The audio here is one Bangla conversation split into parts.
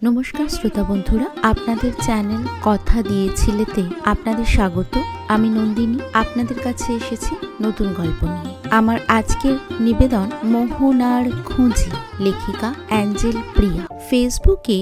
নমস্কার শ্রোতা বন্ধুরা, আপনাদের চ্যানেল কথা দিয়েছিলেতে আপনাদের স্বাগত। আমি নন্দিনী আপনাদের কাছে এসেছি নতুন গল্প নিয়ে। আমার আজকের নিবেদন মোহনার খোঁজি, লেখিকা অ্যাঞ্জেল প্রিয়া। ফেসবুকে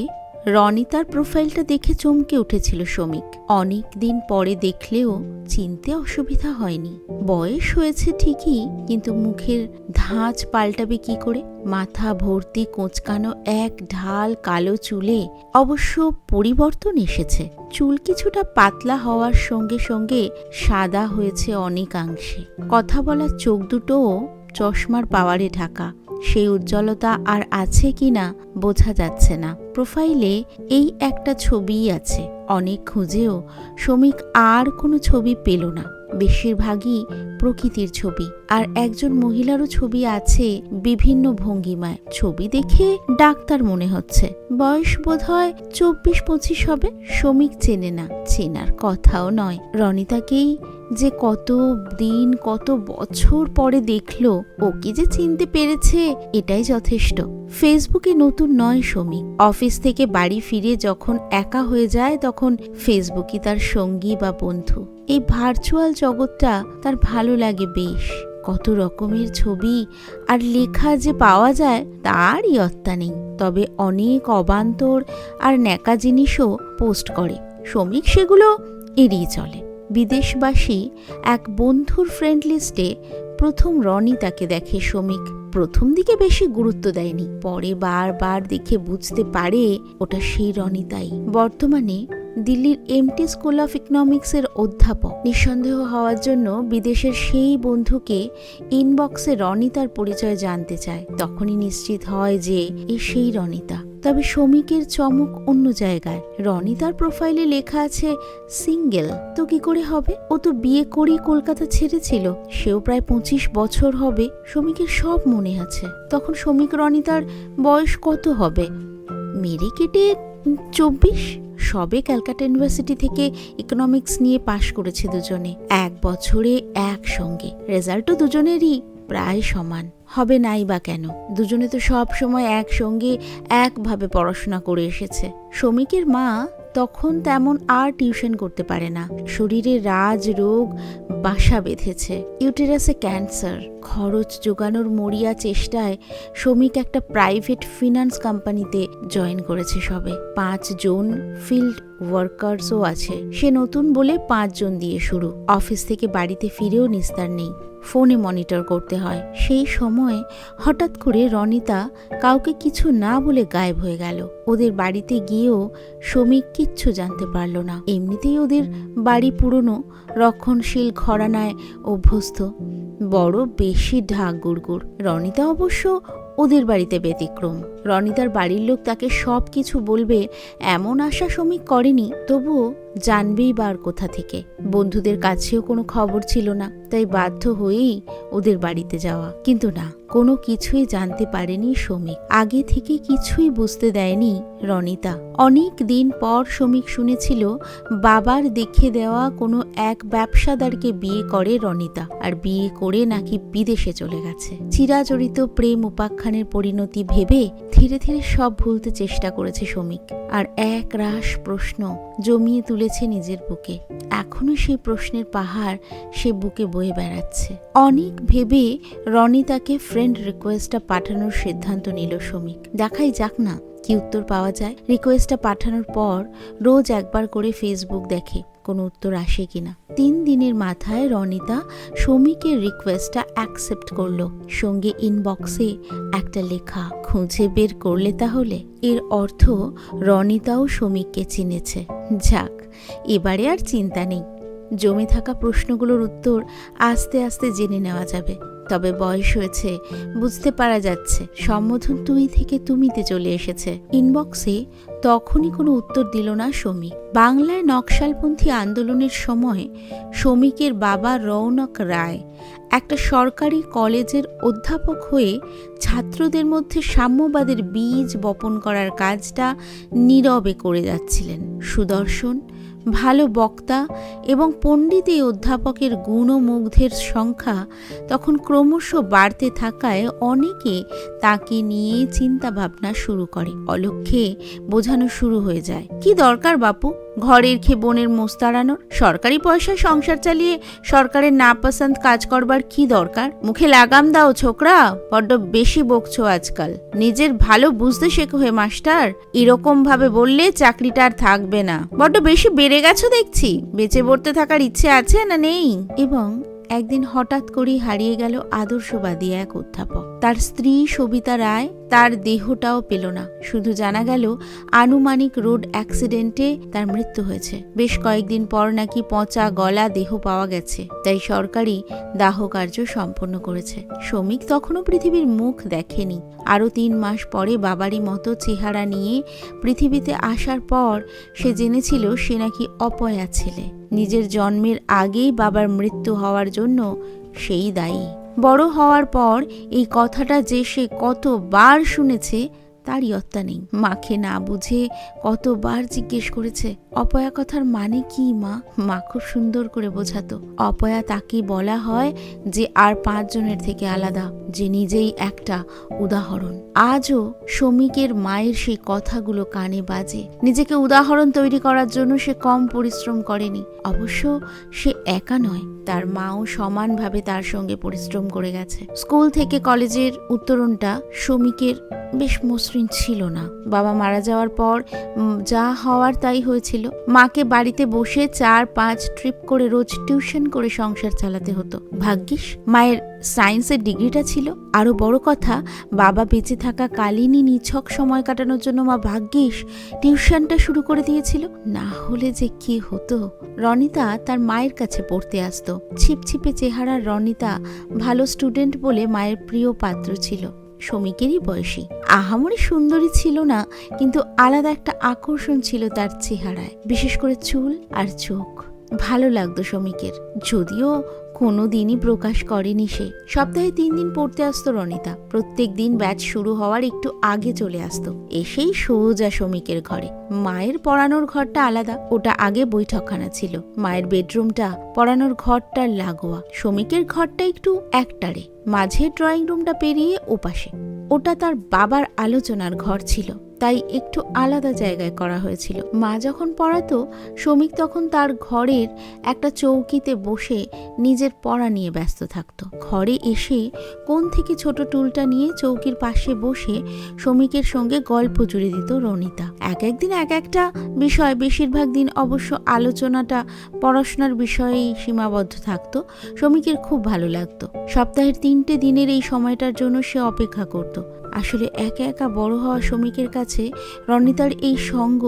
রনিতার প্রোফাইলটা দেখে চমকে উঠেছিল সমীক। অনেক দিন পরে দেখলেও চিনতে অসুবিধা হয়নি। বয়স হয়েছে ঠিকই, কিন্তু মুখের ধাঁচ পাল্টাবে কি করে? মাথা ভর্তি কোঁচকানো এক ঢাল কালো চুলে অবশ্য পরিবর্তন এসেছে। চুল কিছুটা পাতলা হওয়ার সঙ্গে সঙ্গে সাদা হয়েছে অনেকাংশে। কথা বলার চোখ দুটোও চশমার পাওয়ারে ঢাকা। সেই উজ্জ্বলতা আর আছে কিনা বোঝা যাচ্ছে না। প্রোফাইলে এই একটা ছবিই আছে। অনেক খুঁজেও সমীক আর কোনো ছবি পেল না। বেশিরভাগই প্রকৃতির ছবি, আর একজন মহিলারও ছবি আছে বিভিন্ন ভঙ্গিমায়। ছবি দেখে ডাক্তার মনে হচ্ছে। বয়স বোধহয় 24-25 হবে। সমীক চেনে না, চেনার কথাও নয়। রনিতাকেই যে কত দিন কত বছর পরে দেখলো, ওকে যে চিনতে পেরেছে এটাই যথেষ্ট। ফেসবুকে নতুন নয় সমীক। অফিস থেকে বাড়ি ফিরে যখন একা হয়ে যায়, তখন ফেসবুকই তার সঙ্গী বা বন্ধু। এই ভার্চুয়াল জগৎটা তার ভালো লাগে বেশ। কত রকমের ছবি আর লেখা যে পাওয়া যায় তার ইয়ত্তা নেই। তবে অনেক অবান্তর আর ন্যাকা জিনিসও পোস্ট করে সমীক, সেগুলো এড়িয়ে চলে। বিদেশবাসী এক বন্ধুর ফ্রেন্ড লিস্টে প্রথম রনিতাকে দেখে সমীক। প্রথম দিকে বেশি গুরুত্ব দেয়নি, পরে বারবার দেখে বুঝতে পারে ওটা সেই রনিতাই। বর্তমানে দিল্লির এমটি স্কুল অফ ইকোনমিক্সের অধ্যাপক। নিঃসন্দেহ হওয়ার জন্য বিদেশের সেই বন্ধুকে ইনবক্সে রনিতার পরিচয় জানতে চায়। তখনই নিশ্চিত হয় যে এ সেই রনিতা। তবে সমীকের চমক অন্য জায়গায়। রনিতার প্রোফাইলে লেখা আছে সিঙ্গেল। তো কি করে হবে? ও তো বিয়ে করেই কলকাতা ছেড়েছিল। সেও প্রায় 25 বছর হবে। সমীকের সব মনে আছে। তখন সমীক রনিতার বয়স কত হবে? মেরে কেটে 24। সবে ক্যালকাটা ইউনিভার্সিটি থেকে ইকোনমিক্স নিয়ে পাশ করেছে দুজনে। এক বছরে একসঙ্গে। রেজাল্টও দুজনেরই প্রায় সমান। হবে নাই বা কেন? দুজনে তো সব সময় একসঙ্গে একভাবে পড়াশোনা করে এসেছে। সমীকের মা তখন তেমন আর টিউশন করতে পারে না। শরীরে রাজ রোগ বাসা বেঁধেছে, ইউটেরাসে ক্যান্সার। খরচ জোগানোর মরিয়া চেষ্টায় সমীক একটা প্রাইভেট ফিনান্স কোম্পানিতে জয়েন করেছে সবে। 5 জন ফিল্ড ওয়ার্কার্সও আছে। সে নতুন বলে 5 জন দিয়ে শুরু। অফিস থেকে বাড়িতে ফিরেও নিস্তার নেই, ফোনে মনিটর করতে হয়। সেই সময় হঠাৎ করে রনিতা কাউকে কিছু না বলে গায়েব হয়ে গেল। ওদের বাড়িতে গিয়েও সমীক কিচ্ছু জানতে পারল না। এমনিতেই ওদের বাড়ি পুরনো, রক্ষণশীল ঘরানায় অভ্যস্ত, বড় বেশি ঢাক গুড়গুড়। রনিতা অবশ্য ওদের বাড়িতে ব্যতিক্রম। রনিতার বাড়ির লোক তাকে সব কিছু বলবে এমন আশা সমীক করেনি। তবুও জানবেই বার কোথা থেকে? বন্ধুদের কাছেও কোনো খবর ছিল না, তাই বাধ্য হয়েই ওদের বাড়িতে যাওয়া। কিন্তু না, কোনো কিছুই জানতে পারেনি সমীক। আগে থেকে কিছুই বুঝতে দেয়নি রনিতা। অনেক দিন পর সমীক শুনেছিল বাবার দেখে দেওয়া কোনো এক ব্যবসাদারকে বিয়ে করে রনিতা, আর বিয়ে করে নাকি বিদেশে চলে গেছে। চিরাচরিত প্রেম উপাখ্যানের পরিণতি ভেবে ধীরে ধীরে সব ভুলতে চেষ্টা করেছে সমীক, আর এক রাশ প্রশ্ন জমিয়ে তুলেছে নিজের বুকে। এখনো সেই প্রশ্নের পাহাড় সে বুকে বয়ে বেড়াচ্ছে। অনেক ভেবে রনিতাকে ফ্রেন্ড রিকোয়েস্টটা পাঠানোর সিদ্ধান্ত নিল সমীক। দেখাই যাক না কি উত্তর পাওয়া যায়। রিকোয়েস্টটা পাঠানোর পর রোজ একবার করে ফেসবুক দেখে কোনো উত্তর আসে কিনা। 3 দিনের মাথায় রনিতা সমীকের রিকোয়েস্টটা অ্যাকসেপ্ট করলো। সঙ্গে ইনবক্সে একটা লেখা। খুঁজে বের করলে তাহলে? এর অর্থ রনিতাও সমীককে চিনেছে। যাক, এবারে আর চিন্তা নেই। জমে থাকা প্রশ্নগুলোর উত্তর আস্তে আস্তে জেনে নেওয়া যাবে। তবে বয়স হয়েছে, বুঝতে পারা যাচ্ছে সম্বোধন তুই থেকে তুমিতে চলে এসেছে। ইনবক্সে তখনই কোনো উত্তর দিল না সমীক। বাংলায় নকশালপন্থী আন্দোলনের সময় সমীকের বাবা রৌনক রায় একটা সরকারি কলেজের অধ্যাপক হয়ে ছাত্রদের মধ্যে সাম্যবাদের বীজ বপন করার কাজটা নীরবে করে যাচ্ছিলেন। সুদর্শন, ভালো বক্তা এবং পণ্ডিত এই অধ্যাপকের গুণমুগ্ধের সংখ্যা তখন ক্রমশ বাড়তে থাকায় অনেকে তাকে নিয়ে চিন্তা ভাবনা শুরু করে। অলক্ষ্যে বোঝানো শুরু হয়ে যায়, কি দরকার বাপু ঘরের খেয়ে বোনের মোষ তাড়ানোর? সরকারি পয়সায় সংসার চালিয়ে সরকারের নাপসন্দ কাজ করবার কি দরকার? মুখে লাগাম দাও ছোকরা, বড্ড বেশি বকছো আজকাল। নিজের ভালো বুঝতে শেখো হে মাস্টার। এরকম ভাবে বললে চাকরিটা আর থাকবে না। বড্ড বেশি বেড়ে গেছো দেখছি। বেঁচে পড়তে থাকার ইচ্ছে আছে না নেই? এবং একদিন হঠাৎ করেই হারিয়ে গেল আদর্শবাদী এক অধ্যাপক। তার স্ত্রী সবিতা রায় তার দেহটাও পেল না, শুধু জানা গেল আনুমানিক রোড অ্যাক্সিডেন্টে তার মৃত্যু হয়েছে। বেশ কয়েকদিন পর নাকি পচা গলা দেহ পাওয়া গেছে, তাই সরকারি দাহ কার্য সম্পন্ন করেছে। শ্রমিক তখনও পৃথিবীর মুখ দেখেনি। আরও 3 মাস পরে বাবারই মতো চেহারা নিয়ে পৃথিবীতে আসার পর সে জেনেছিল সে নাকি অপয়া ছেলে। নিজের জন্মের আগেই বাবার মৃত্যু হওয়ার জন্য সেই দায়ী। বড় হওয়ার পর এই কথাটা যে সে কতবার শুনেছে তার ইয়ত্তা নেই। মাকে না বুঝে কতবার জিজ্ঞেস করেছে, অপয়া কথার মানে কি মা? মা খুব সুন্দর করে বোঝাতো, অপয়া তাকে বলা হয় যে আর 5 জনের থেকে আলাদা, যে নিজেই একটা উদাহরণ। আজও শ্রমিকের মায়ের সেই কথাগুলো কানে বাজে। নিজেকে উদাহরণ তৈরি করার জন্য সে কম পরিশ্রম করেনি। অবশ্য সে একা নয়, তার মাও সমানভাবে তার সঙ্গে পরিশ্রম করে গেছে। স্কুল থেকে কলেজের উত্তরণটা শ্রমিকের বেশ মসৃণ ছিল না। বাবা মারা যাওয়ার পর যা হওয়ার তাই হয়েছিল। মাকে বাড়িতে বসে 4-5 ট্রিপ করে রোজ টিউশন করে সংসার চালাতে হতো। ভাগ্যিস মায়ের সায়েন্সের ডিগ্রিটা ছিল। আরো বড় কথা, বাবা বেঁচে থাকা কালীনই নিছক সময় কাটানোর জন্য মা ভাগ্যিস টিউশনটা শুরু করে দিয়েছিল, না হলে যে কি হতো। রনিতা তার মায়ের কাছে পড়তে আসতো। ছিপছিপে চেহারার রনিতা ভালো স্টুডেন্ট বলে মায়ের প্রিয় পাত্র ছিল। শ্রমিকেরই বয়সী, আহামরি সুন্দরী ছিল না, কিন্তু আলাদা একটা আকর্ষণ ছিল তার চেহারায়, বিশেষ করে চুল আর চোখ। ভালো লাগতো শ্রমিকের, যদিও কোনো দিনই প্রকাশ করেনি সে। সপ্তাহে 3 দিন পড়তে আসতো রনিতা। প্রত্যেক দিন ব্যাচ শুরু হওয়ার একটু আগে চলে আসতো। এসেই সোজা শ্রমিকের ঘরে। মায়ের পড়ানোর ঘরটা আলাদা, ওটা আগে বৈঠকখানা ছিল। মায়ের বেডরুমটা পড়ানোর ঘরটার লাগোয়া। শ্রমিকের ঘরটা একটু একটারে, মাঝে ড্রয়িং রুমটা পেরিয়ে ওপাশে। ওটা তার বাবার আলোচনার ঘর ছিল, তাই একটু আলাদা জায়গায় করা হয়েছিল। মা যখন পড়াতো, শ্রমিক তখন তার ঘরের একটা চৌকিতে বসে নিজের পড়া নিয়ে ব্যস্ত থাকতো। ঘরে এসে কোণ থেকে ছোট টুলটা নিয়ে চৌকির পাশে বসে শ্রমিকের সঙ্গে গল্প জুড়ে দিত রনিতা। একদিন একটা বিষয়, বেশিরভাগ দিন অবশ্য আলোচনাটা পড়াশোনার বিষয়েই সীমাবদ্ধ থাকতো। শ্রমিকের খুব ভালো লাগতো। সপ্তাহের 3টে দিনের এই সময়টার জন্য সে অপেক্ষা করত। আসলে একা একা বড় হওয়া শ্রমিকের কাছে রনিতার এই সঙ্গ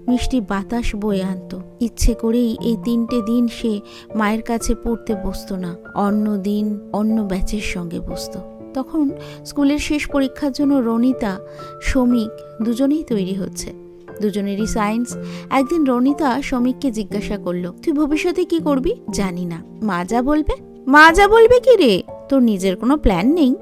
মিষ্টি বাতাস বয়ে আনত। ইচ্ছে করেই এই 3টে দিন সে মায়ের কাছে পড়তে বসতো না, অন্য দিন অন্য ব্যাচের সঙ্গে বসতো। তখন স্কুলের শেষ পরীক্ষার জন্য রনিতা, শ্রমিক দুজনেই তৈরি হচ্ছে, দুজনেরই সায়েন্স। একদিন রনিতা শ্রমিককে জিজ্ঞাসা করলো, তুই ভবিষ্যতে কি করবি? জানি না। মা যা বলবে কি রে? তোর নিজের কোনো প্ল্যান নেই?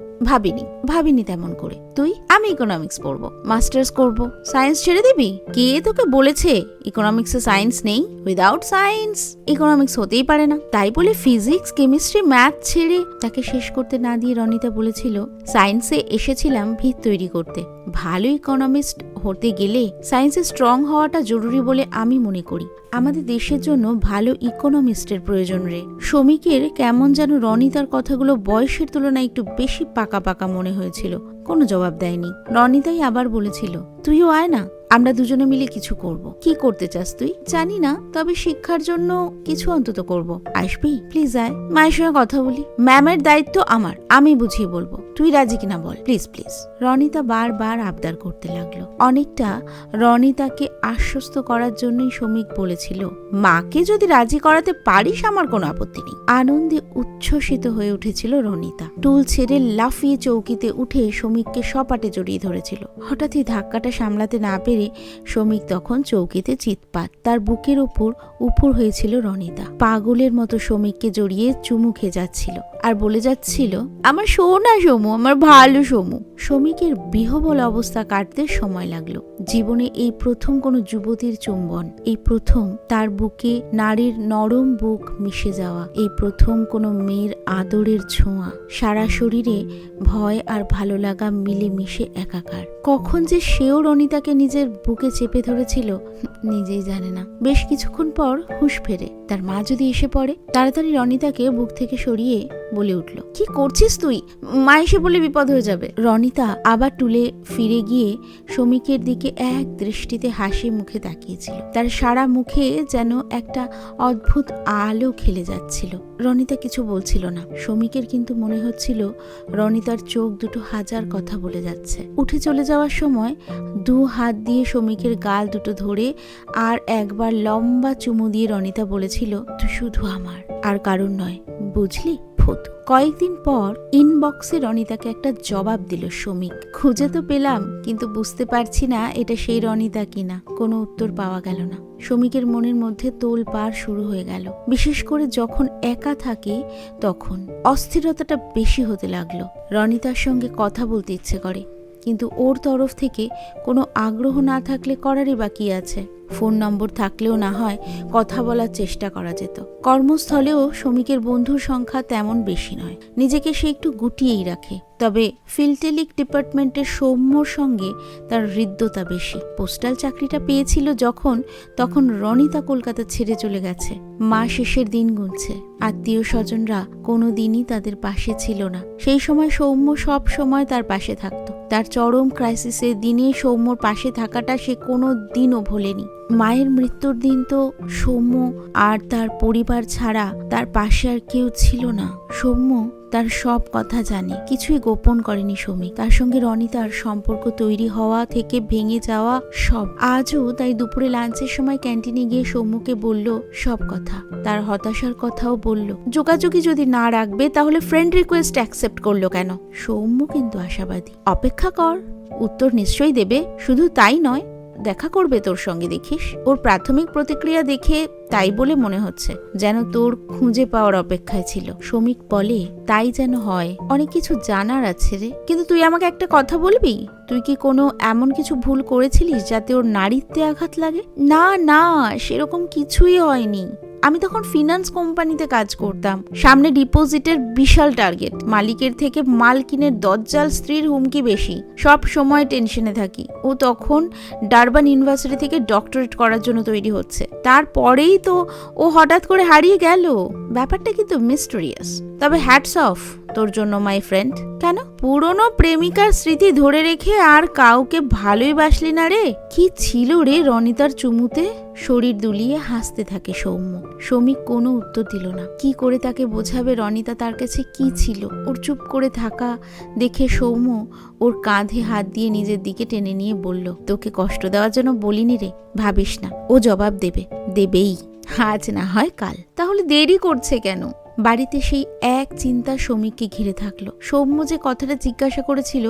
ভাবিনি তেমন করে। তুই? আমি ইকোনমিক্স পড়বো, মাস্টার্স করব। সায়েন্স ছেড়ে দিবি? কে তোকে বলেছে ইকোনমিক্সে সায়েন্স নেই? উইদাউট সায়েন্স ইকোনমিক্স হতেই পারে না। তাই বলে ফিজিক্স, কেমিস্ট্রি, ম্যাথ ছেড়ে? তাকে শেষ করতে না দিয়ে রনিতা বলেছিল, সায়েন্সে এসেছিলাম ভিত তৈরি করতে। ভালো ইকোনমিস্ট হতে গেলে সায়েন্সে স্ট্রং হওয়াটা জরুরি বলে আমি মনে করি। আমাদের দেশের জন্য ভালো ইকোনমিস্টের প্রয়োজন রে। শ্রমিকের কেমন যেন রনিতার কথাগুলো বয়সের তুলনায় একটু বেশি পাকা পাকা মনে হয়েছিল। কোনো জবাব দেয়নি। রনিতাই আবার বলেছিল, তুইও আয় না, আমরা দুজনে মিলে কিছু করব। কি করতে চাস তুই? জানি না, তবে শিক্ষার জন্য কিছু অন্তত করব। আসবি? প্লিজ আয়, মায়ের সঙ্গে কথা বলি। ম্যামের দায়িত্ব আমার, আমি বুঝিয়ে বলবো। তুই রাজি কিনা বল, প্লিজ প্লিজ। রনিতা বারবার আবদার করতে লাগলো। অনেকটা রনিতাকে আশ্বস্ত করার জন্যই শ্রমিক বলেছিল, মাকে যদি রাজি করাতে পারিস আমার কোনো আপত্তি নেই। আনন্দে উচ্ছ্বসিত হয়ে উঠেছিল রনিতা। টুল ছেড়ে লাফিয়ে চৌকিতে উঠে শ্রমিককে সপাটে জড়িয়ে ধরেছিল। হঠাৎই ধাক্কাটা সামলাতে না পেরে শ্রমিক তখন চৌকিতে চিৎপাত। তার বুকের উপর উপুর হয়েছিল রনিতা। পাগলের মতো শ্রমিককে জড়িয়ে চুমু খেয়ে যাচ্ছিল। আর বলে যাচ্ছিল, আমার সোনা সমু, আমার ভালো সমু। শ্রমিকের বিহবল অবস্থা কাটতে সময় লাগলো। জীবনে এই প্রথম কোনো যুবতীর চুম্বন, এই প্রথম তার বুকে নারীর নরম বুক মিশে যাওয়া, এই প্রথম কোনো মেয়ের আদরের ছোঁয়া, সারা শরীরে ভয় আর ভালো লাগা মিলে মিশে একাকার। কখন যে সেও রনিতাকে নিজের বুকে চেপে ধরেছিল নিজেই জানে না। বেশ কিছুক্ষণ পর হুঁশ ফেরে। তার মা যদি এসে পড়ে, তাড়াতাড়ি রনিতাকে বুক থেকে সরিয়ে বলে উঠল, কি করছিস তুই? মা এসে বলে বিপদ হয়ে যাবে। রনিতা আবার টুলে ফিরে গিয়ে শ্রমিকের দিকে এক দৃষ্টিতে হাসি মুখে তাকিয়েছিল। তার সারা মুখে যেন একটা অদ্ভুত আলো খেলে যাচ্ছিল। রনিতা কিছু বলছিল না। শ্রমিকের কিন্তু মনে হচ্ছিল রনিতার চোখ দুটো হাজার কথা বলে যাচ্ছে। উঠে চলে যাওয়ার সময় 2 হাত দিয়ে শ্রমিকের গাল দুটো ধরে আর একবার লম্বা চুমু দিয়ে রনিতা বলেছিল, তুই শুধু আমার, আর কারণ নয়, বুঝলি? ফতু। কয়েকদিন পর ইনবক্সে রনিতাকে একটা জবাব দিল শ্রমিক। খুঁজে তো পেলাম, কিন্তু বুঝতে পারছি না এটা সেই রনিতা কিনা। কোনো উত্তর পাওয়া গেল না। শ্রমিকের মনের মধ্যে তোলপাড় শুরু হয়ে গেল। বিশেষ করে যখন একা থাকে তখন অস্থিরতাটা বেশি হতে লাগলো। রনিতার সঙ্গে কথা বলতে ইচ্ছে করে, কিন্তু ওর তরফ থেকে কোনো আগ্রহ না থাকলে করারই বাকি আছে। ফোন নম্বর থাকলেও না হয় কথা বলার চেষ্টা করা যেত। কর্মস্থলেও শ্রমিকের বন্ধুর সংখ্যা তেমন বেশি নয়। নিজেকে সে একটু গুটিয়েই রাখে। তবে ফিলটেলিক ডিপার্টমেন্টের সৌম্যর সঙ্গে তার হৃদ্যতা বেশি। পোস্টাল চাকরিটা পেয়েছিল যখন, তখন রনিতা কলকাতা ছেড়ে চলে গেছে। মা শেষের দিন গুনছে। আত্মীয় স্বজনরা কোনো দিনই তাদের পাশে ছিল না। সেই সময় সৌম্য সব সময় তার পাশে থাকতো। তার চরম ক্রাইসিসের দিনে সৌম্যর পাশে থাকাটা সে কোনো দিনও ভোলেনি। মায়ের মৃত্যুর দিন তো সৌম্য আর তার পরিবার ছাড়া তার পাশে আর কেউ ছিল না। সৌম্য তার সব কথা জানে, কিছুই গোপন করেনি শ্রমিক। তার সঙ্গে রনিতার সম্পর্ক তৈরি হওয়া থেকে ভেঙে যাওয়া সব। আজও তাই দুপুরে লাঞ্চের সময় ক্যান্টিনে গিয়ে সৌম্যকে বলল সব কথা। তার হতাশার কথাও বলল। যোগাযোগই যদি না রাখবে তাহলে ফ্রেন্ড রিকোয়েস্ট অ্যাকসেপ্ট করলো কেন? সৌম্য কিন্তু আশাবাদী। অপেক্ষা কর, উত্তর নিশ্চয়ই দেবে। শুধু তাই নয়, দেখা করবে তোর সঙ্গে, দেখিস। ওর প্রাথমিক প্রতিক্রিয়া দেখে তাই বলে মনে হচ্ছে যেন তোর খুঁজে পাওয়ার অপেক্ষায় ছিল। শ্রমিক বলে, তাই যেন হয়। অনেক কিছু জানার আছে রে, কিন্তু তুই আমাকে একটা কথা বলবি? তুই কি কোনো এমন কিছু ভুল করেছিলিস যাতে ওর নারীত্বে আঘাত লাগে? না না, সেরকম কিছুই হয়নি। আমি তখন ফিনান্স কোম্পানিতে কাজ করতাম। সামনে ডিপোজিটের বিশাল টার্গেট। মালিকের থেকে মালকিনের দজ্জাল স্ত্রীর হুমকি বেশি। সব সময় টেনশনে থাকি। ও তখন ডারবান ইউনিভার্সিটি থেকে ডক্টরেট করার জন্য তৈরি হচ্ছে। তারপরেই তো ও হঠাৎ করে হারিয়ে গেল। ব্যাপারটা কিন্তু মিস্টেরিয়াস। তবে হ্যাটস অফ তোর জন্য মাই ফ্রেন্ড। কেন? পুরনো প্রেমিকার স্মৃতি ধরে রেখে আর কাউকে ভালোই বাসলি না রে? কি ছিল রে রনিতার চুমুতে? শরীর দুলিয়ে হাসতে থাকে সৌম্য। শ্রমিক কোনো উত্তর দিল না। কি করে তাকে বোঝাবে রনিতা তার কাছে কি ছিল? ওর চুপ করে থাকা দেখে সৌম্য ওর কাঁধে হাত দিয়ে নিজের দিকে টেনে নিয়ে বলল, তোকে কষ্ট দেওয়ার জন্য বলিনি রে, ভাবিস না। ও জবাব দেবে, দেবেই, আজ না হয় কাল। তাহলে দেরি করছে কেন? বাড়িতে সেই এক চিন্তা শ্রমিককে ঘিরে থাকলো। সৌম্য যে কথাটা জিজ্ঞাসা করেছিল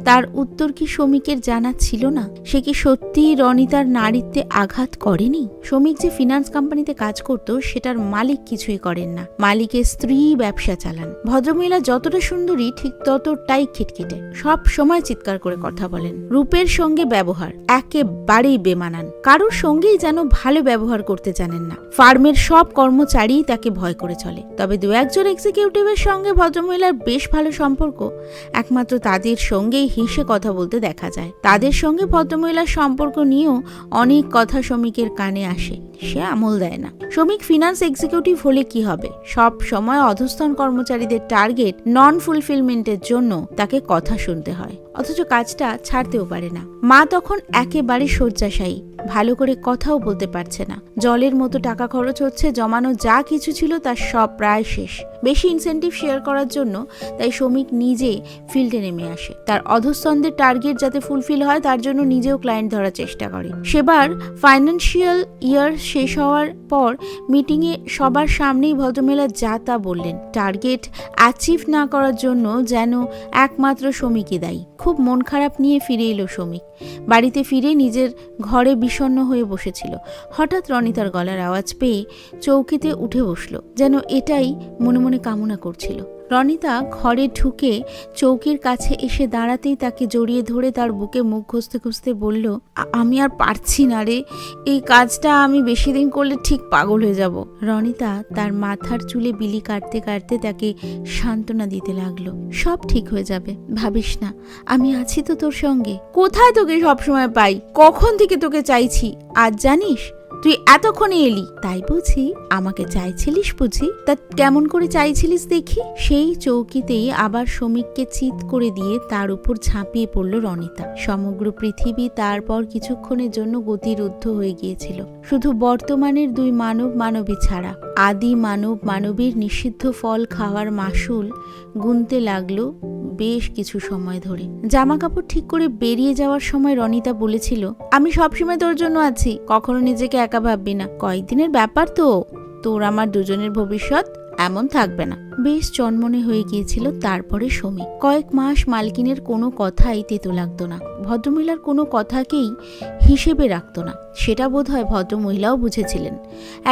তার উত্তর কি শ্রমিকের জানা ছিল না? সে কি সত্যিই রনিতার নারীত্বে আঘাত করেনি? শ্রমিক যে ফিনান্স কোম্পানিতে কাজ করত সেটার মালিক কিছুই করেন না। মালিকের স্ত্রী ব্যবসা চালান। ভদ্রমহিলা যতটা সুন্দরী ঠিক ততটাই খিটখিটে। সব সময় চিৎকার করে কথা বলেন। রূপের সঙ্গে ব্যবহার একেবারেই বেমানান। কারোর সঙ্গেই যেন ভালো ব্যবহার করতে জানেন না। ফার্মের সব কর্মচারী তাকে ভয় করে চলে। তবে 2-1 এক্সিকিউটিভের সঙ্গে ভদ্রমহিলার বেশ ভালো সম্পর্ক। একমাত্র তাদের সঙ্গেই হেসে কথা বলতে দেখা যায়। তাদের সঙ্গে ভদ্রমহিলার সম্পর্ক নিয়েও অনেক কথা শ্রমিকের কানে আসে। সে আমল দেয় না। শ্রমিক ফিনান্স এক্সিকিউটিভ হলে কি হবে? সব সময় অধস্তন কর্মচারীদের টার্গেট নন ফুলফিলমেন্টের জন্য তাকে কথা শুনতে হয়, অথচ কাজটা ছাড়তেও পারে না। মা তখন একেবারে শয্যাশায়ী। ভালো করে কথাও বলতে পারছে না। জলের মতো টাকা খরচ হচ্ছে। জমানো যা কিছু ছিল তার সব প্রায় শেষ। বেশি ইনসেন্টিভ শেয়ার করার জন্য তাই শ্রমিক নিজে ফিল্ডে নেমে আসে। তার অধস্তনদের টার্গেট যাতে ফুলফিল হয় তার জন্য নিজেও ক্লায়েন্ট ধরার চেষ্টা করে। সেবার ফাইন্যান্সিয়াল ইয়ার শেষ হওয়ার পর মিটিংয়ে সবার সামনেই ভদ্রমহিলা যা তা বললেন। টার্গেট অ্যাচিভ না করার জন্য যেন একমাত্র শ্রমিকই দায়ী। খুব মন খারাপ নিয়ে ফিরে এলো শ্রমিক। বাড়িতে ফিরে নিজের ঘরে বিষণ্ণ হয়ে বসেছিল। হঠাৎ রনিতার গলার আওয়াজ পেয়ে চৌকিতে উঠে বসলো। যেন এটাই মনে মনে কামনা করছিল। রনিতা ঘরে ঢুকে চৌকির কাছে এসে দাঁড়াতেই তাকে জড়িয়ে ধরে তার বুকে মুখ ঘষতে ঘষতে বলল, আমি আর পারছি না রে, এই কাজটা আমি বেশি দিন করলে ঠিক পাগল হয়ে যাব। রনিতা তার মাথার চুলে বিলি কাটতে কাটতে তাকে সান্ত্বনা দিতে লাগলো। সব ঠিক হয়ে যাবে, ভাবিস না, আমি আছি তো তোর সঙ্গে। কোথায় তোকে সবসময় পাই, কখন থেকে তোকে চাইছি, আজ জানিস তুই এতক্ষণে এলি। তাই বুঝি আমাকে চাইছিলিস বুঝি? তা কেমন করে চাইছিলিস দেখি? সেই চৌকিতেই আবার সমীককে চিৎ করে দিয়ে তার উপর ঝাঁপিয়ে পড়ল রনিতা। সমগ্র পৃথিবী তারপর কিছুক্ষণের জন্য গতিরুদ্ধ হয়ে গিয়েছিল। শুধু বর্তমানের দুই মানব মানবী ছাড়া আদি মানব মানবীর নিষিদ্ধ ফল খাওয়ার মাসুল গুনতে লাগলো বেশ কিছু সময় ধরে। জামা কাপড় ঠিক করে বেরিয়ে যাওয়ার সময় রনিতা বলেছিল, আমি সবসময় তোর জন্য আছি, কখনো নিজেকে একা ভাববি না। কয়েকদিনের ব্যাপার তো, তোর আমার দুজনের ভবিষ্যৎ এমন থাকবে না। বেশ চনমনে হয়ে গিয়েছিল তারপরে সমীক। কয়েক মাস মালকিনের কোনো কথাই তেতো লাগতো না, ভদ্রমহিলার কোনো কথাকেই হিসেবে রাখতো না। সেটা বোধহয় ভদ্রমহিলাও বুঝেছিলেন।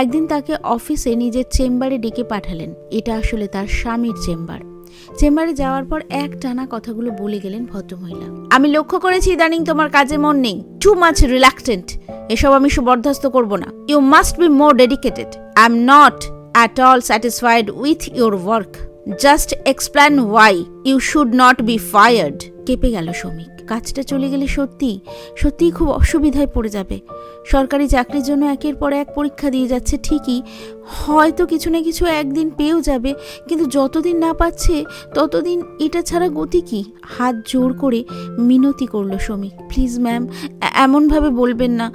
একদিন তাকে অফিসে নিজের চেম্বারে ডেকে পাঠালেন। এটা আসলে তার স্বামীর চেম্বার। চেম্বারে যাওয়ার পর এক টানা কথাগুলো বলে গেলেন ভদ্রমহিলা। আমি লক্ষ্য করেছি ইদানিং তোমার কাজে মন নেই, টু মাচ রিল্যাক্টেন্ট। এসব আমি বরদাস্ত করব না। You must be more dedicated. I am not at all satisfied with your work. Just explain why you should not be fired. কেঁপে গেল সমীক। কাজটা চলে গেলে সত্যিই খুব অসুবিধায় পড়ে যাবে। সরকারি চাকরির জন্য একের পর এক পরীক্ষা দিয়ে যাচ্ছে ঠিকই, হয়তো কিছু না কিছু একদিন পেয়েও যাবে, কিন্তু যতদিন না পাচ্ছে ততদিন এটা ছাড়া গতি কি? হাত জোর করে মিনতি করলো সমীক। প্লিজ ম্যাম, এমনভাবে বলবেন না,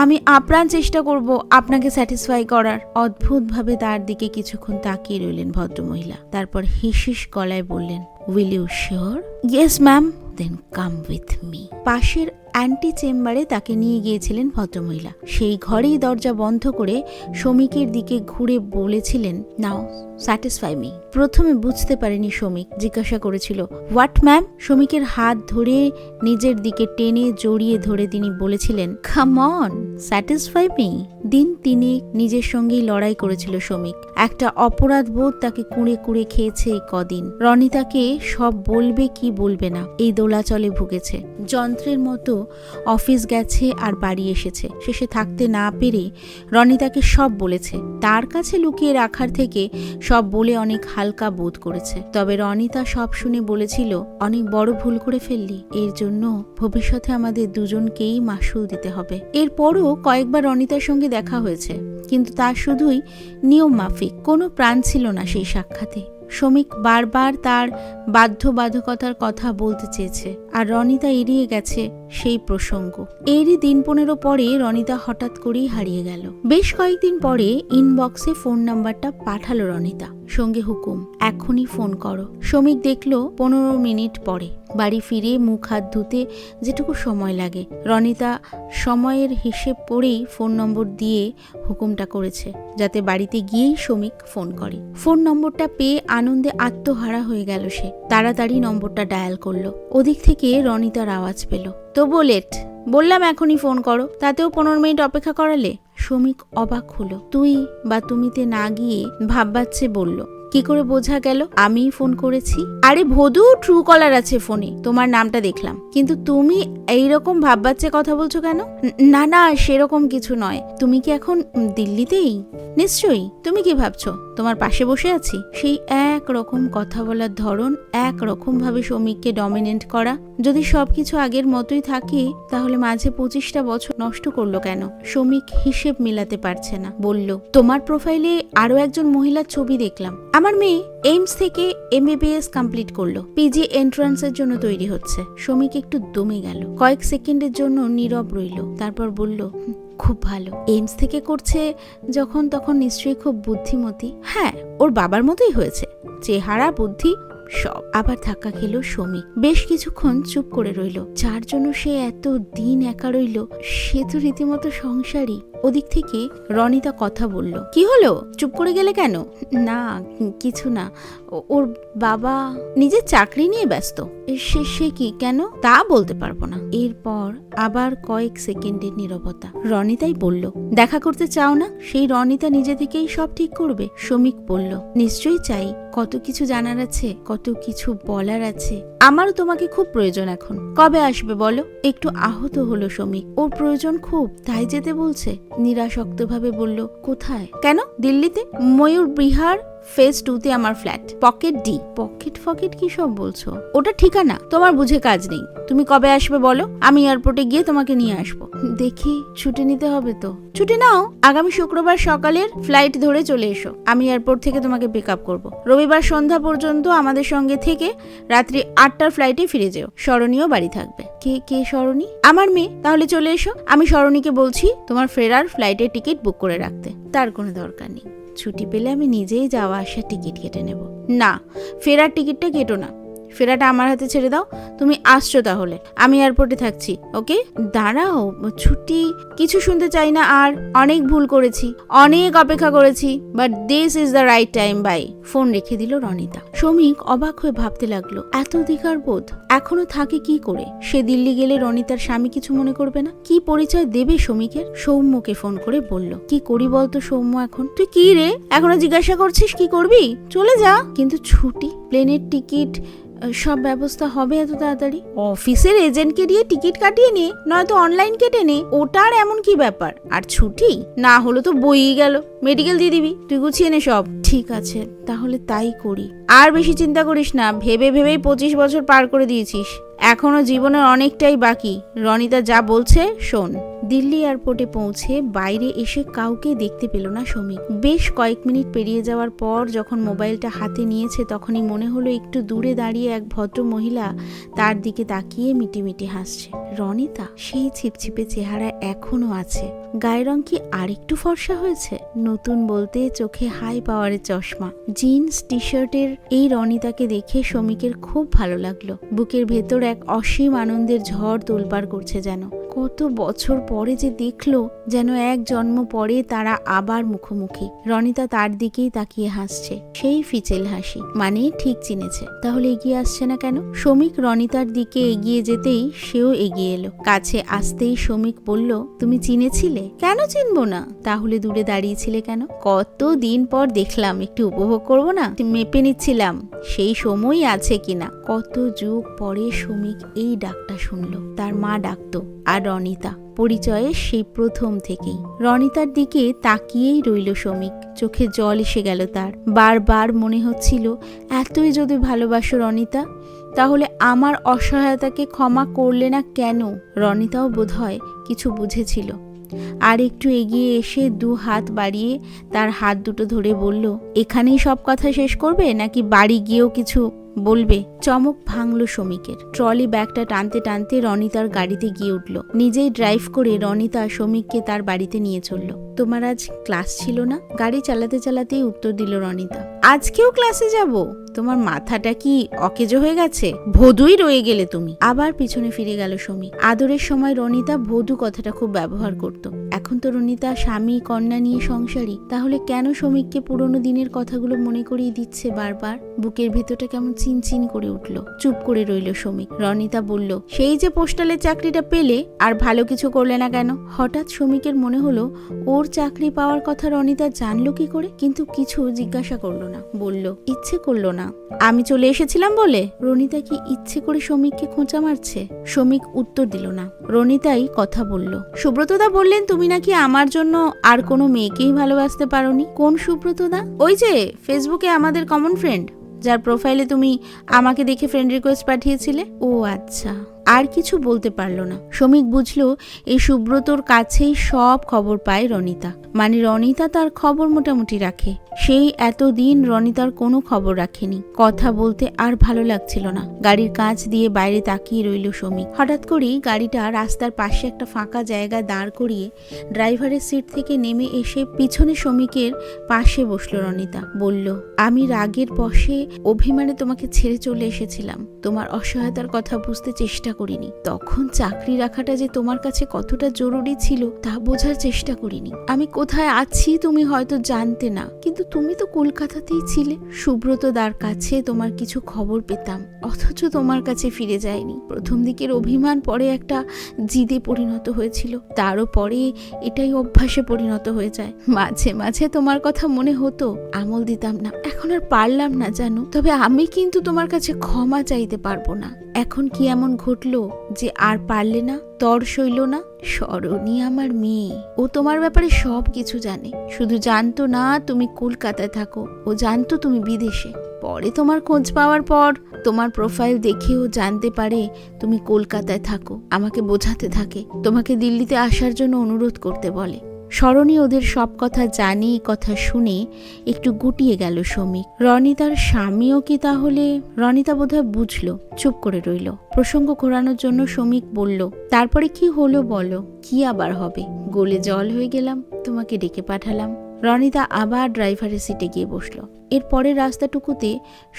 আমি আপ্রাণ চেষ্টা করব আপনাকে স্যাটিসফাই করার। অদ্ভুতভাবে তার দিকে কিছুক্ষণ তাকিয়ে রইলেন ভদ্রমহিলা, তারপর হিসিস গলায় বললেন, will you sure? Yes ma'am. Then come with me. পাশের অ্যান্টি চেম্বারে তাকে নিয়ে গিয়েছিলেন ভদ্রমহিলা। সেই ঘরেই দরজা বন্ধ করে সমীকের দিকে ঘুরে বলেছিলেন, নাও স্যাটিসফাই মি। প্রথমে বুঝতে পারেনি সমীক, জিজ্ঞাসা করেছিল, হোয়াট ম্যাম? সমীকের হাত ধরে নিজের দিকে টেনে জড়িয়ে ধরে তিনি বলেছিলেন, কাম অন, স্যাটিসফাই মি। দিন তিনি নিজের সঙ্গেই লড়াই করেছিল সমীক। একটা অপরাধ বোধ তাকে কুঁড়ে কুঁড়ে খেয়েছে এই কদিন। রনিতাকে সব বলবে কি বলবে না, এই দোলাচলে ভুগেছে। যন্ত্রের মতো অফিস গেছে আর বাড়ি এসেছে। শেষে থাকতে না পেরে রনিতাকে সব বলেছে। তার কাছে লুকিয়ে রাখার থেকে সব বলে অনেক হালকা বোধ করেছে। তবে রনিতা সব শুনে বলেছিল, অনেক বড় ভুল করে ফেললি, এর জন্য ভবিষ্যতে আমাদের দুজনকেই মাসুল দিতে হবে। এরপরও কয়েকবার রনিতার সঙ্গে দেখা হয়েছে, কিন্তু তা শুধুই নিয়ম মাফিক, কোনো প্রাণ ছিল না সেই সাক্ষাতে। সমীক বারবার তার বাধ্যবাধকতার কথা বলতে চেয়েছে, আর রনিতা এড়িয়ে গেছে সেই প্রসঙ্গ। এরই দিন 15 পরে রনিতা হঠাৎ করেই হারিয়ে গেল। বেশ কয়েকদিন পরে ইনবক্সে ফোন নাম্বারটা পাঠালো রনিতা, সঙ্গে হুকুম, এখনই ফোন করো। সমীক দেখলো 15 মিনিট পরে। বাড়ি ফিরে মুখ হাত ধুতে যেটুকু সময় লাগে, রনিতা সময়ের হিসেব করেই ফোন নম্বর দিয়ে হুকুমটা করেছে, যাতে বাড়িতে গিয়েই সমীক ফোন করে। ফোন নম্বরটা পেয়ে আনন্দে আত্মহারা হয়ে গেল সে। তাড়াতাড়ি নম্বরটা ডায়াল করলো। ওদিক থেকে রনিতার আওয়াজ পেল, তবু লেট, বললাম এখনই ফোন করো, তাতেও 15 মিনিট অপেক্ষা করালে। সমীক অবাক হলো। তুই বা তুমিতে না গিয়ে ভাববাচ্ছে বলল, কি করে বোঝা গেল আমিই ফোন করেছি? আরে ভদু, ট্রু কলার আছে ফোনে, তোমার নামটা দেখলাম, কিন্তু তুমি এইরকম ভাববাচ্ছে কথা বলছো কেন? না না, সেরকম কিছু নয়। তুমি কি এখন দিল্লিতেই? নিশ্চয়ই। তুমি কি ভাবছো তোমার পাশে বসে আছি? সেই এক রকম কথা বলার ধরন, এক রকম ভাবে সমীককে ডমিনেন্ট করা। যদি সবকিছু আগের মতোই থাকে তাহলে মাঝে 25টা বছর নষ্ট করলো কেন? সমীক হিসেব মিলাতে পারছে না। বলল, তোমার প্রোফাইলে আরো একজন মহিলার ছবি দেখলাম। আমার মেয়ে এইমস থেকে MBBS কমপ্লিট করলো, পিজি এন্ট্রান্সের জন্য তৈরি হচ্ছে। সমীক একটু দমে গেল, কয়েক সেকেন্ডের জন্য নীরব রইল, তারপর বলল, খুব ভালো। এইমস থেকে করছে যখন তখন নিশ্চয়ই খুব বুদ্ধিমতী। হ্যাঁ, ওর বাবার মতোই হয়েছে, চেহারা বুদ্ধি সব। আবার ধাক্কা খেলো সমীক। বেশ কিছুক্ষণ চুপ করে রইল। যার জন্য সে এত দিন একা রইল সে তো রীতিমতো সংসারী। ওদিক থেকে রনিতা কথা বলল। কি হলো, চুপ করে গেলে কেন? না কিছু না, ওর বাবা নিজের চাকরি নিয়ে ব্যস্ত। সে কি, কেন? তা বলতে পারবো না। এরপর আবার কয়েক সেকেন্ডের নীরবতা। রনিতাই বলল, দেখা করতে চাও না? সেই রনিতা নিজে থেকেই সব ঠিক করবে। সমীক বলল, নিশ্চয়ই চাই, কত কিছু জানার আছে, কত কিছু বলার আছে। আমারও তোমাকে খুব প্রয়োজন এখন। কবে আসবে বলো? একটু আহত হলো সমীক। ওর প্রয়োজন খুব, তাই যেতে বলছে। নিরাসক্তভাবে বলল, কোথায়? কেন? দিল্লিতে, ময়ূর বিহার ফেজ 2-তে আমার ফ্ল্যাট। Pocket D. পকেট ফকেট কি সব বলছো? ওটা ঠিকানা, তোমার বুঝে কাজ নেই। তুমি কবে আসবে বলো, আমি এয়ারপোর্টে গিয়ে তোমাকে নিয়ে আসবো। দেখি, ছুটি নিতে হবে তো। ছুটি নাও, আগামী শুক্রবার সকালের ফ্লাইট ধরে চলে এসো। আমি এয়ারপোর্ট থেকে তোমাকে পিক আপ করবো। রবিবার সন্ধ্যা পর্যন্ত আমাদের সঙ্গে থেকে রাত্রি 8টার ফ্লাইটে ফিরে যেও। সরণীও বাড়ি থাকবে। কে সরণী? আমার মেয়ে। তাহলে চলে এসো। আমি সরণীকে বলছি তোমার ফেরার ফ্লাইটের টিকিট বুক করে রাখতে। তার কোনো দরকার নেই, ছুটি পেলে আমি নিজেই যাওয়া আসার টিকিট কেটে নেব। না, ফেরার টিকিটটা কেটো না, ফেরাটা আমার হাতে ছেড়ে দাও। তুমি আসছো তাহলে, আমি এয়ারপোর্টে থাকছি। ওকে? দাঁড়াও, ছুটি কিছু শুনতে চাই না আর। অনেক ভুল করেছি, অনেক অপেক্ষা করেছি, but this is the right time. Bye. Phone রেখে দিল রনিতা। সমীক অবাক হয়ে ভাবতে লাগলো, এত অধিকার বোধ এখনো থাকে কি করে? সে দিল্লি গেলে রনিতার স্বামী কিছু মনে করবে না? কি পরিচয় দেবে সমীকের? সৌম্যকে ফোন করে বলল, কি করি বলতো সৌম্য এখন? তুই কি রে এখনো জিজ্ঞাসা করছিস কি করবি? চলে যা। কিন্তু ছুটি, প্লেনের টিকিট, সব ব্যবস্থা হবে এত তাড়াতাড়ি? অফিসের এজেন্টকে দিয়ে টিকিট কাটিয়ে নে, নয়তো অনলাইন কেটে নে। ওটার এমন কি ব্যাপার? আর ছুটি না হলো তো বইই গেল, মেডিকেল দিয়ে দিবি। তুই গুছিয়ে নে সব। ঠিক আছে, তাহলে তাই করি। আর বেশি চিন্তা করিস না, ভেবে ভেবেই 25 বছর পার করে দিয়েছিস। এখনো জীবনের অনেকটাই বাকি। রনিতা যা বলছে শোন। দিল্লি এয়ারপোর্টে পৌঁছে বাইরে এসে কাউকে দেখতে পেল না সমীক। বেশ কয়েক মিনিট পেরিয়ে যাওয়ার পর যখন মোবাইলটা হাতে নিয়েছে তখনই মনে হলো একটু দূরে দাঁড়িয়ে এক ভদ্র মহিলা তার দিকে তাকিয়ে মিটিমিটি হাসছে। রনিতা, সেই ছিপছিপে চেহারা এখনো আছে। গায়ের রং কি আরেকটু ফর্সা হয়েছে? নতুন বলতে চোখে হাই পাওয়ারের চশমা, জিন্স টি শার্টের এই রনিতাকে দেখে সমীকের খুব ভালো লাগলো। বুকের ভেতর এক অসীম আনন্দের ঝড় তোলপাড় করছে যেন। কত বছর পরে যে দেখলো, যেন এক জন্ম পরে তারা আবার মুখোমুখি। রনিতা তার দিকেই তাকিয়ে হাসছে, সেই ফিচেল হাসি, মানে ঠিক চিনেছে। তাহলে এগিয়ে আসছে না কেন? সমীক রনিতার দিকে এগিয়ে যেতেই সেও এগিয়ে এলো। কাছে আসতেই সমীক বলল, তুমি চিনেছিলে? কেন চিনবো না? তাহলে দূরে দাঁড়িয়েছিলে কেন? কতদিন পর দেখলাম, একটু উপভোগ করবো না? মেপে নিচ্ছিলাম সেই সময় আছে কিনা। কত যুগ পরে সমীক এই ডাকটা শুনলো। তার মা ডাকতো, আর রনিতা পরিচয়ে সেই প্রথম থেকেই। রনিতার দিকে তাকিয়েই রইল সমীক। চোখে জল এসে গেল তার। বারবার মনে হচ্ছিল, এতই যদি ভালোবাসো রনিতা, তাহলে আমার অসহায়তাকে ক্ষমা করলে না কেন? রনিতাও বোধহয় কিছু বুঝেছিল। আর একটু এগিয়ে এসে 2 হাত বাড়িয়ে তার হাত দুটো ধরে বলল, এখানেই সব কথা শেষ করবে নাকি বাড়ি গিয়েও কিছু বলবে? চমক ভাঙলো সমীকের। ট্রলি ব্যাগটা টানতে টানতে রনিতার গাড়িতে গিয়ে উঠল। নিজেই ড্রাইভ করে রনিতা সমীককে তার বাড়িতে নিয়ে চলল। তোমার আজ ক্লাস ছিল না? গাড়ি চালাতে চালাতেই উত্তর দিল রনিতা। আজকেও ক্লাসে যাব? তোমার মাথাটা কি অকেজো হয়ে গেছে? ভদুই রয়ে গেলে তুমি। আবার পিছনে ফিরে গেল সমীক। আদরের সময় রনিতা ভদু কথাটা খুব ব্যবহার করত। এখন তো রনিতা স্বামী কন্যা নিয়ে সংসারী। তাহলে কেন সমীককে পুরনো দিনের কথাগুলো মনে করিয়ে দিচ্ছে বারবার? বুকের ভেতরটা কেমন চিনচিন করে উঠল। চুপ করে রইল সমীক। রনিতা বলল, সেই যে পোস্টালের চাকরিটা পেলে, আর ভালো কিছু করলে না কেন? হঠাৎ সমীকের মনে হলো, ওর চাকরি পাওয়ার কথা রনিতা জানলো কি করে? কিন্তু কিছু জিজ্ঞাসা করলো না, বলল, ইচ্ছে করলো না। আমি চলে এসেছিলাম বলে? রনিতা কি ইচ্ছে করে সমীককে খোঁচা মারছে? সমীক উত্তর দিল না। রনিতাই কথা বলল, সুব্রতদা বললেন তুমি নাকি আমার জন্য আর কোনো মেয়েকেই ভালোবাসতে পারোনি। কোন সুব্রতদা? ওই যে ফেসবুকে আমাদের কমন ফ্রেন্ড, যার প্রোফাইলে তুমি আমাকে দেখে ফ্রেন্ড রিকোয়েস্ট পাঠিয়েছিলে। ও আচ্ছা, আর কিছু বলতে পারল না। সমীক বুঝলো এই সুব্রতর কাছেই সব খবর পায় রনিতা, মানে রনিতা তার খবর মোটামুটি রাখে। সেই এতদিন রনিতার কোনো খবর রাখেনি। কথা বলতে আর ভালো লাগছিল না। গাড়ির কাঁচ দিয়ে বাইরে তাকিয়ে রইল সমীক। হঠাৎ করেই গাড়িটা রাস্তার পাশে একটা ফাঁকা জায়গায় দাঁড় করিয়ে ড্রাইভারের সিট থেকে নেমে এসে পিছনে সমীকের পাশে বসলো রনিতা। বলল, আমি রাগের বশে অভিমানে তোমাকে ছেড়ে চলে এসেছিলাম। তোমার অসহায়তার কথা বুঝতে চেষ্টা করিনি। তখন চাকরি রাখাটা যে তোমার কাছে কতটা জরুরি ছিল তা বোঝার চেষ্টা করিনি। আমি কোথায় আছি তুমি হয়তো জানতে না, কিন্তু তুমি তো কলকাতাতেই ছিলে। সুব্রত দার কাছে তোমার কিছু খবর পেতাম, অথচ তোমার কাছে ফিরে যায়নি। প্রথম দিকের অভিমান পরে একটা জিদে পরিণত হয়েছিল, তারও পরে এটাই অভ্যাসে পরিণত হয়ে যায়। মাঝে মাঝে তোমার কথা মনে হতো, আমল দিতাম না, এখন আর পারলাম না জানো। তবে আমি কিন্তু তোমার কাছে ক্ষমা চাইতে পারবো না। এখন কি এমন ঘটলো যে আর পারলে না, তর সইল না? স্মরণী আমার মেয়ে, ও তোমার ব্যাপারে সব কিছু জানে। শুধু জানতো না তুমি কলকাতায় থাকো, ও জানতো তুমি বিদেশে। পরে তোমার খোঁজ পাওয়ার পর তোমার প্রোফাইল দেখে ও জানতে পারে তুমি কলকাতায় থাকো। আমাকে বোঝাতে থাকে, তোমাকে দিল্লিতে আসার জন্য অনুরোধ করতে বলে। স্মরণী ওদের সব কথা জানে, কথা শুনে একটু গুটিয়ে গেল সমীক। রনিতার স্বামীও কি তাহলে? রনিতা বোধহয় বুঝলো, চুপ করে রইল। প্রসঙ্গ ঘোরানোর জন্য সমীক বলল, তারপরে কি হলো বলো? কি আবার হবে? গলে জল হয়ে গেলাম, তোমাকে ডেকে পাঠালাম। রনিতা আবার ড্রাইভারের সিটে গিয়ে বসলো। এর পরের রাস্তাটুকুতে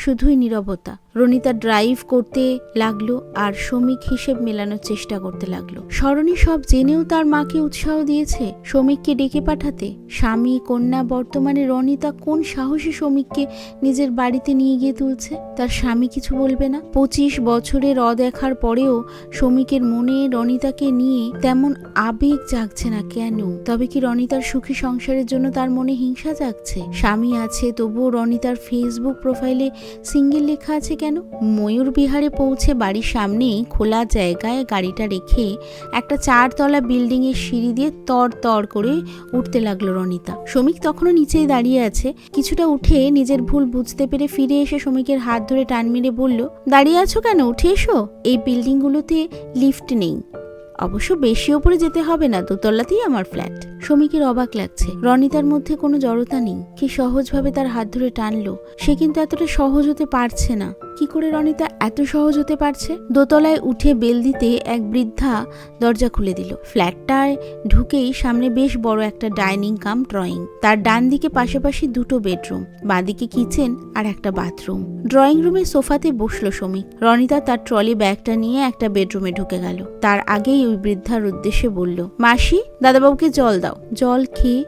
শুধুই নীরবতা। রনিতা ড্রাইভ করতে লাগলো আর সমীক হিসেব মেলানোর চেষ্টা করতে লাগলো। স্মরণী সব জেনেও তার মাকে উৎসাহ দিয়েছে সমীককে ডেকে পাঠাতে। স্বামী, কন্যা, বর্তমানে রনিতা কোন সাহসী সমীককে নিজের বাড়িতে নিয়ে গিয়ে তুলছে? তার স্বামী কিছু বলবে না? 25 বছরের অদেখার পরেও সমীকের মনে রনিতাকে নিয়ে তেমন আবেগ জাগছে না কেন? তবে কি রনিতার সুখী সংসারের জন্য তার মনে হিংসা জাগছে? স্বামী আছে, তবুও রনিতার ফেসবুক প্রোফাইলে সিঙ্গেল লেখা আছে কেন? ময়ূর বিহারে পৌঁছে বাড়ির সামনেই খোলা জায়গায় গাড়িটা রেখে একটা 4 তলা বিল্ডিং এর সিঁড়ি দিয়ে তর তর করে উঠতে লাগলো রনিতা। সমীক তখনও নিচেই দাঁড়িয়ে আছে। কিছুটা উঠে নিজের ভুল বুঝতে পেরে ফিরে এসে সমীকের হাত ধরে টান মেরে বলল, দাঁড়িয়ে আছো কেন? উঠে এসো। এই বিল্ডিংগুলোতে লিফট নেই, অবশ্য বেশি ওপরে যেতে হবে না, 2 তলাতেই আমার ফ্ল্যাট। সমীকের অবাক লাগছে, রনিতার মধ্যে কোনো জড়তা নেই। কি সহজভাবে তার হাত ধরে টানলো। সে কিন্তু এতটা সহজ হতে পারছে না। কি করে রনিতা এত সহজ হতে পারছে? দোতলায় উঠে বেল দিতে এক বৃদ্ধা দরজা খুলে দিল। ফ্ল্যাটটায় ঢুকেই সামনে বেশ বড় একটা ডাইনিং কাম ড্রয়িং। তার ডান দিকে পাশাপাশি 2টো বেডরুম, বাঁদিকে কিচেন আর একটা বাথরুম। ড্রয়িং রুমে সোফাতে বসলো সমীক। রনিতা তার ট্রলি ব্যাগটা নিয়ে একটা বেডরুমে ঢুকে গেল। তার আগেই ওই বৃদ্ধার উদ্দেশ্যে বলল, মাসি, দাদাবাবুকে জল দাও। জল খেয়ে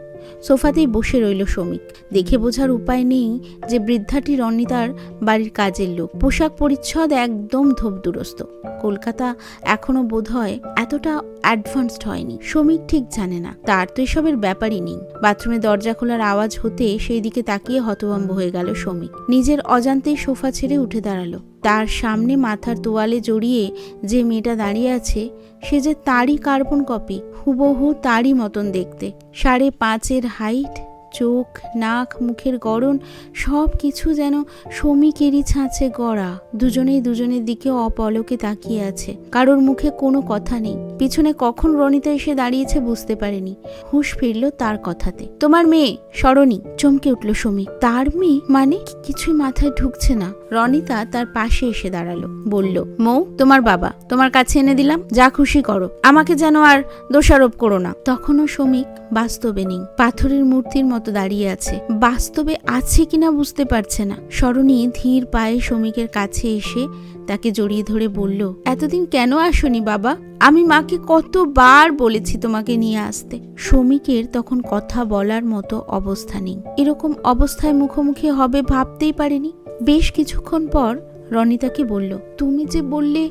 সোফাতেই বসে রইল সমীক। দেখে বোঝার উপায় নেই যে বৃদ্ধাটি রনিতার বাড়ির কাজের লোক। পোশাক পরিচ্ছদ একদম ধোপদুরস্ত। কলকাতা এখনো বোধহয় এতটা অ্যাডভান্সড হয়নি। সমীক ঠিক জানে না, তার তো এসবের ব্যাপারই নেই। বাথরুমে দরজা খোলার আওয়াজ হতে সেই দিকে তাকিয়ে হতভম্ব হয়ে গেল সমীক। নিজের অজান্তেই সোফা ছেড়ে উঠে দাঁড়ালো। তার সামনে মাথার তোয়ালে জড়িয়ে যে মেয়েটা দাঁড়িয়ে আছে, সে যে তারই কার্বন কপি, হুবহু তারই মতন দেখতে। 5.5 হাইট, চোখ, নাক, মুখের গড়ন সব কিছু যেন সমীকেরই ছাঁচে গড়া। দুজনেই দুজনের দিকে অপলকে তাকিয়ে আছে। কারোর মুখে কোনো কথা নেই। পিছনে কখন রনিতা এসে দাঁড়িয়েছে বুঝতে পারেনি। হুঁশ ফিরল তার কথাতে। তোমার মেয়ে স্মরণী। চমকে উঠল সমীক। তার মেয়ে মানে? কিছুই মাথায় ঢুকছে না। রনিতা তার পাশে এসে দাঁড়ালো, বলল, মৌ, তোমার বাবা, তোমার কাছে এনে দিলাম, যা খুশি করো, আমাকে যেন আর দোষারোপ করো না। তখনও সমীক বাস্তবে নেই, পাথরের মূর্তির মতো দাঁড়িয়ে আছে। বাস্তবে আছে কিনা বুঝতে পারছে না। স্মরণী ধীর পায়ে সমীকের কাছে এসে তাকে জড়িয়ে ধরে বলল, এতদিন কেন আসনি বাবা? আমি মাকে কতবার বলেছি তোমাকে নিয়ে আসতে। সমীকের তখন কথা বলার মতো অবস্থা নেই। এরকম অবস্থায় মুখোমুখি হবে ভাবতেই পারেনি। বেশ কিছুক্ষণ পর রনিতাকে বলল, তুমি যে বললে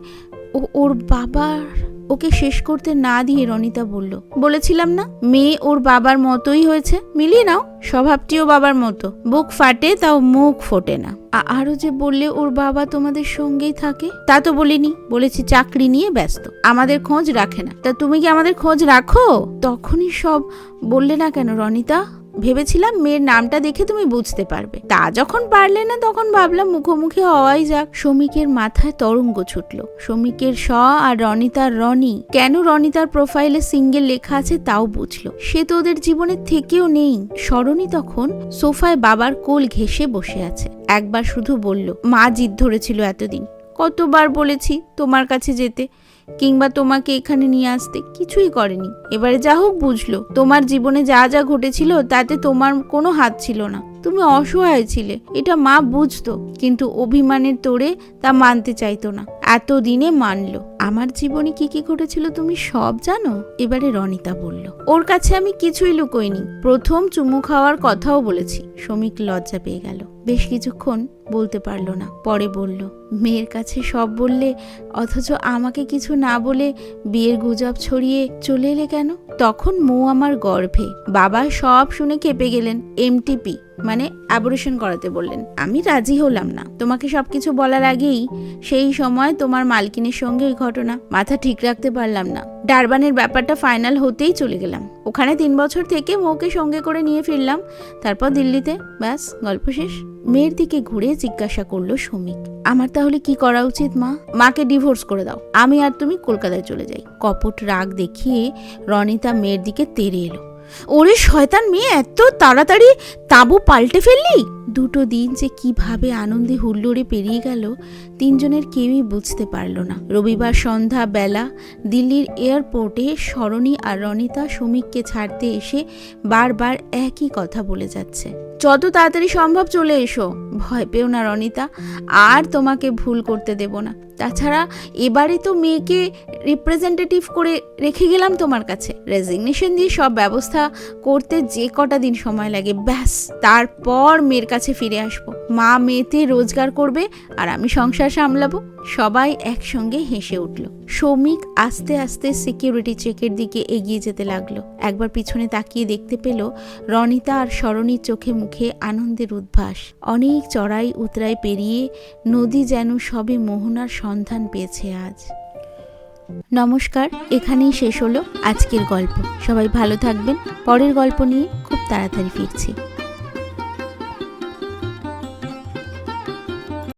ওর বাবার। ওকে শেষ করতে না দিয়ে রনিতা বলল, বলেছিলাম না মেয়ে ওর বাবার মতোই হয়েছে, মিলিয়ে নাও। স্বভাবটিও বাবার মতো, বুক ফাটে তাও মুখ ফোটে না। আরো যে বললে ওর বাবা তোমাদের সঙ্গেই থাকে। তা তো বলিনি, বলেছি চাকরি নিয়ে ব্যস্ত, আমাদের খোঁজ রাখে না। তা তুমি কি আমাদের খোঁজ রাখো? তখনই সব বললে না কেন রনিতা? ভেবেছিলাম মেয়ের নামটা দেখে তুমি বুঝতে পারবে, তা যখন পারলে না তখন ভাবলাম মুখোমুখি হওয়াই যাক। শমিকের মাথায় তরঙ্গ ছুটল। শমিকের স আর রনিতার রনি। কেন রনিতার প্রোফাইলে সিঙ্গেল লেখা আছে তাও বুঝলো। সে তো ওদের জীবনের থেকেও নেই। সরণি তখন সোফায় বাবার কোল ঘেঁষে বসে আছে। একবার শুধু বলল, মা জিদ ধরেছিল এতদিন, কতবার বলেছি তোমার কাছে যেতে কিংবা তোমাকে এখানে নিয়ে আসতে, কিছুই করেনি। এবারে যা হোক বুঝলো। তোমার জীবনে যা যা ঘটেছিল তাতে তোমার কোনো হাত ছিল না, তুমি অসহায় ছিলে, এটা মা বুঝতো, কিন্তু অভিমানের তোড়ে তা মানতে চাইতো না। এতদিনে মানলো। আমার জীবনে কি কি ঘটেছিল তুমি সব জানো? এবারে রনিতা বলল, ওর কাছে আমি কিছুই লুকোইনি, প্রথম চুমু খাওয়ার কথাও বলেছি। শমিক লজ্জা পেয়ে গেল, বেশ কিছুক্ষণ বলতে পারলো না। পরে বলল, মেয়ের কাছে সব বললে অথচ আমাকে কিছু না বলে বিয়ের গুজব ছড়িয়ে চলে এলে কেন? তখন মৌ আমার গর্ভে। বাবা সব শুনে খেপে গেলেন। এমটিপি মানে অ্যাবর্শন করাতে বললেন। আমি রাজি হলাম না। তোমাকে সবকিছু বলার আগেই সেই সময় তোমার মালকিনের সঙ্গে ওই ঘটনা, মাথা ঠিক রাখতে পারলাম না। ডারবানের ব্যাপারটা ফাইনাল হতেই চলে গেলাম। ওখানে 3 বছর থেকে মৌকে সঙ্গে করে নিয়ে ফিরলাম, তারপর দিল্লিতে। ব্যাস, গল্প শেষ। মেয়ের দিকে ঘুরে জিজ্ঞাসা করলো শমিক, আমার তাহলে কি করা উচিত মা? মাকে ডিভোর্স করে দাও, আমি আর তুমি কলকাতায় চলে যাই। কপট রাগ দেখিয়ে রনিতা মেয়ের দিকে তেড়ে এলো। ওরে শয়তান মেয়ে, এত তাড়াতাড়ি তাঁবু পাল্টে ফেললি? 2 দিন যে কিভাবে আনন্দে হুল্লোড়ে পেরিয়ে গেল তিনজনের কেউই বুঝতে পারল না। রবিবার সন্ধ্যা বেলা দিল্লির এয়ারপোর্টে সরণি আর রনিতা শমিককে ছাড়তে এসে বারবার একই কথা বলে যাচ্ছে, যত তাড়াতাড়ি সম্ভব চলে এসো। ভয় পেও না রনিতা, আর তোমাকে ভুল করতে দেব না। তাছাড়া এবারে তো মেয়েকে রিপ্রেজেন্টেটিভ করে রেখে গেলাম তোমার কাছে। রেজিগনেশন দিয়ে সব ব্যবস্থা করতে যে কটা দিন সময় লাগে, ব্যাস তারপর মেয়ের কাছে ফিরে আসবো। মা মেয়েতে রোজগার করবে আর আমি সংসার সামলাবো। সবাই একসঙ্গে হেসে উঠল। শমিক আস্তে আস্তে সিকিউরিটি চেকের দিকে এগিয়ে যেতে লাগলো। একবার পিছনে তাকিয়ে দেখতে পেল রনিতা আর সরণির চোখে মুখে আনন্দের উদ্ভাস। অনেক চড়াই উতরাই পেরিয়ে নদী যেন সবে মোহনার সন্ধান পেয়েছে আজ। নমস্কার, এখানেই শেষ হলো আজকের গল্প। সবাই ভালো থাকবেন। পরের গল্প নিয়ে খুব তাড়াতাড়ি ফিরছি।